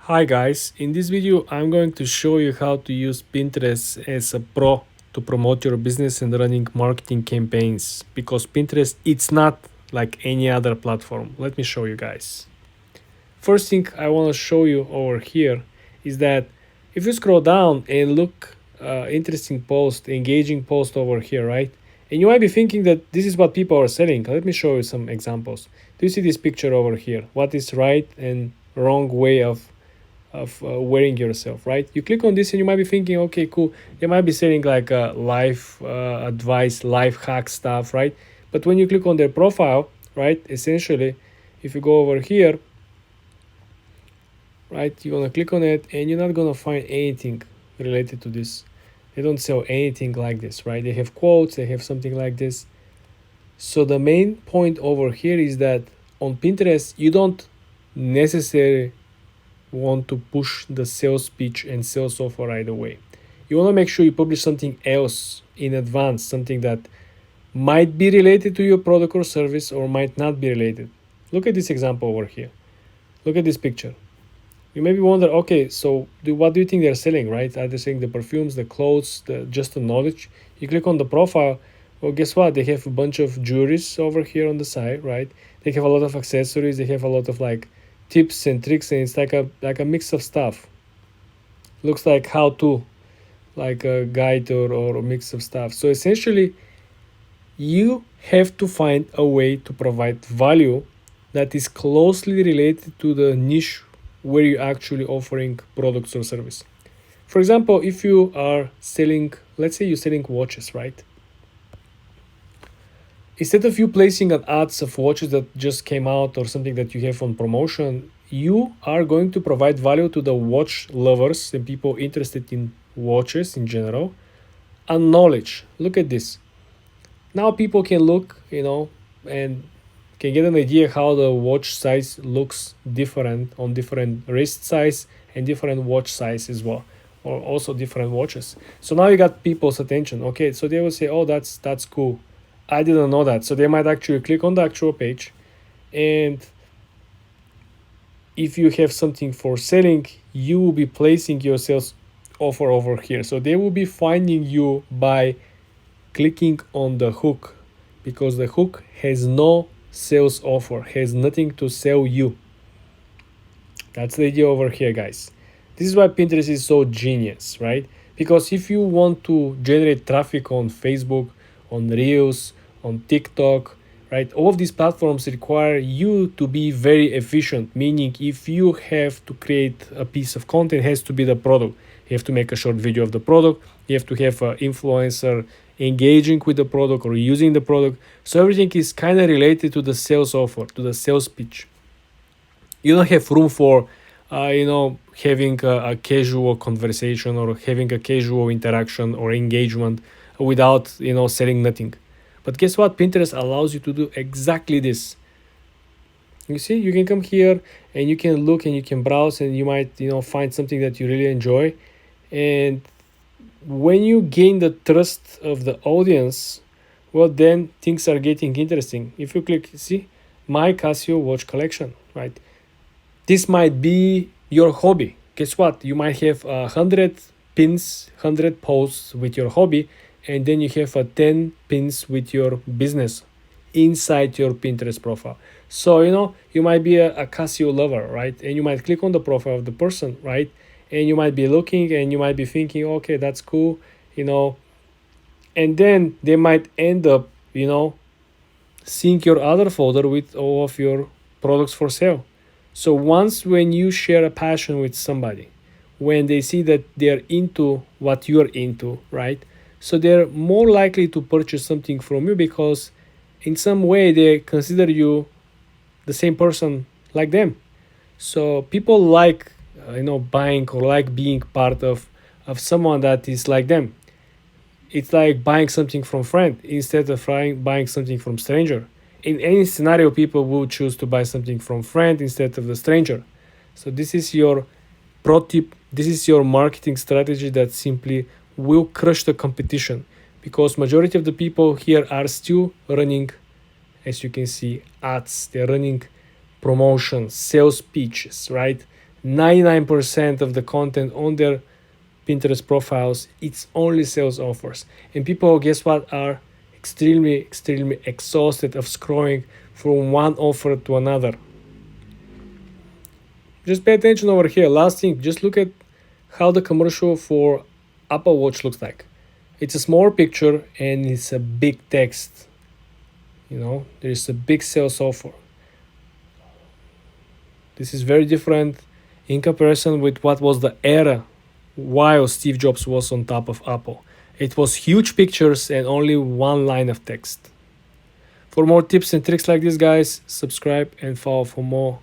Hi guys, in this video I'm going to show you how to use Pinterest as a pro to promote your business and running marketing campaigns because Pinterest it's not like any other platform. Let me show you guys. First thing I want to show you over here is that if you scroll down and look interesting post, engaging post over here, right? And you might be thinking that this is what people are selling. Let me show you some examples. Do you see this picture over here? What is right and wrong way of wearing yourself, right? You click on this and you might be thinking, okay, cool. They might be selling like life advice, life hack stuff, right? But when you click on their profile, right, essentially, if you go over here, right, you're gonna click on it and you're not gonna find anything related to this. They don't sell anything like this, right? They have quotes, they have something like this. So the main point over here is that on Pinterest, you don't necessarily want to push the sales pitch and sales offer right away. You want to make sure you publish something else in advance, something that might be related to your product or service or might not be related. Look at this example over here. Look at this picture. You maybe wonder, okay, so what do you think they're selling, right? Are they selling the perfumes, the clothes, just the knowledge? You click on the profile, well, guess what? They have a bunch of jewelries over here on the side, right? They have a lot of accessories. They have a lot of like tips and tricks, and it's like a mix of stuff. Looks like how to, like a guide or a mix of stuff. So essentially, you have to find a way to provide value that is closely related to the niche where you're actually offering products or service. For example, if you are selling, let's say you're selling watches, right? Instead of you placing an ads of watches that just came out or something that you have on promotion, you are going to provide value to the watch lovers and people interested in watches in general and knowledge. Look at this. Now people can look, and can get an idea how the watch size looks different on different wrist size and different watch size as well, or also different watches. So now you got people's attention. Okay, so they will say, oh, that's cool. I didn't know that. So they might actually click on the actual page, and if you have something for selling, you will be placing your sales offer over here. So they will be finding you by clicking on the hook, because the hook has no sales offer, has nothing to sell you. That's the idea over here, guys. This is why Pinterest is so genius, right? Because if you want to generate traffic on Facebook, on Reels, on TikTok, right, all of these platforms require you to be very efficient, meaning if you have to create a piece of content, it has to be the product. You have to make a short video of the product. You have to have an influencer engaging with the product or using the product. So everything is kind of related to the sales offer, to the sales pitch. You don't have room for having a casual conversation or having a casual interaction or engagement without selling nothing. But guess what? Pinterest allows you to do exactly this. You see, you can come here and you can look and you can browse and you might find something that you really enjoy. And when you gain the trust of the audience, well, then things are getting interesting. If you click, see, my Casio watch collection, right? This might be your hobby. Guess what? You might have 100 pins, 100 posts with your hobby, and then you have 10 pins with your business inside your Pinterest profile. So, you might be a Casio lover, right? And you might click on the profile of the person, right? And you might be looking and you might be thinking, okay, that's cool, and then they might end up, seeing your other folder with all of your products for sale. So once when you share a passion with somebody, when they see that they're into what you're into, right? So they're more likely to purchase something from you because in some way they consider you the same person like them. So people like buying or like being part of someone that is like them. It's like buying something from friend instead of buying something from stranger. In any scenario, people will choose to buy something from friend instead of the stranger. So this is your pro tip. This is your marketing strategy that simply will crush the competition, because majority of the people here are still running, as you can see, ads. They're running promotions, sales pitches, right? 99% of the content on their Pinterest profiles, it's only sales offers. And people, guess what, are extremely exhausted of scrolling from one offer to another. Just pay attention over here. Last thing, just look at how the commercial for Apple Watch looks like. It's a small picture and it's a big text. There's a big sales offer. This is very different in comparison with what was the era while Steve Jobs was on top of Apple. It was huge pictures and only one line of text. For more tips and tricks like this, guys, subscribe and follow for more